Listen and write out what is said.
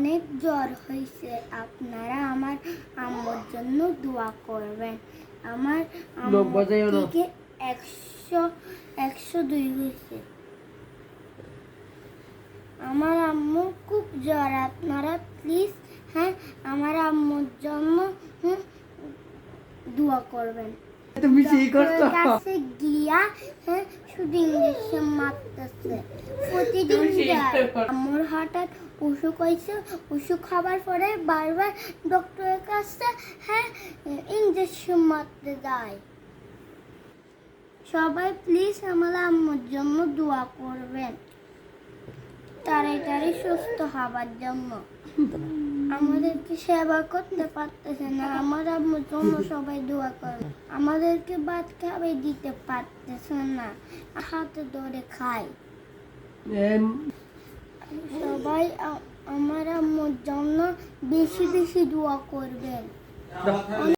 অনেক জ্বর হয়েছে, আপনারা আমার আম্মুর জন্য দোয়া করবেন। আমার আম্মু থেকে 102 হয়েছে। আমার আম্মু খুব জ্বর, আপনারা প্লিজ আমার আম্মুর জন্য দোয়া করবেন। তুমি সেই করছো কাছে গিয়া শুধু ইঞ্জেকশন মারতেছে প্রতিদিন যায়। আম্মুর হঠাৎ অসুখ হয়েছে, অসুখ খাবার পরে বারবার ডক্টরের কাছে ইঞ্জেকশন মারতে যায়। সবাই প্লিজ আমার আম্মুর জন্য দোয়া করবেন, তাড়াতাড়ি সুস্থ হবার জন্য। আমাদেরকে সেবা করতে পারতেছে না, আমার আম্মুর জন্য সবাই দোয়া করবে। আমাদেরকে ভাত খাবে দিতে পারতেছে না, হাতে ধরে খাই। সবাই আমার আম্মুর জন্য বেশি বেশি দোয়া করবেন।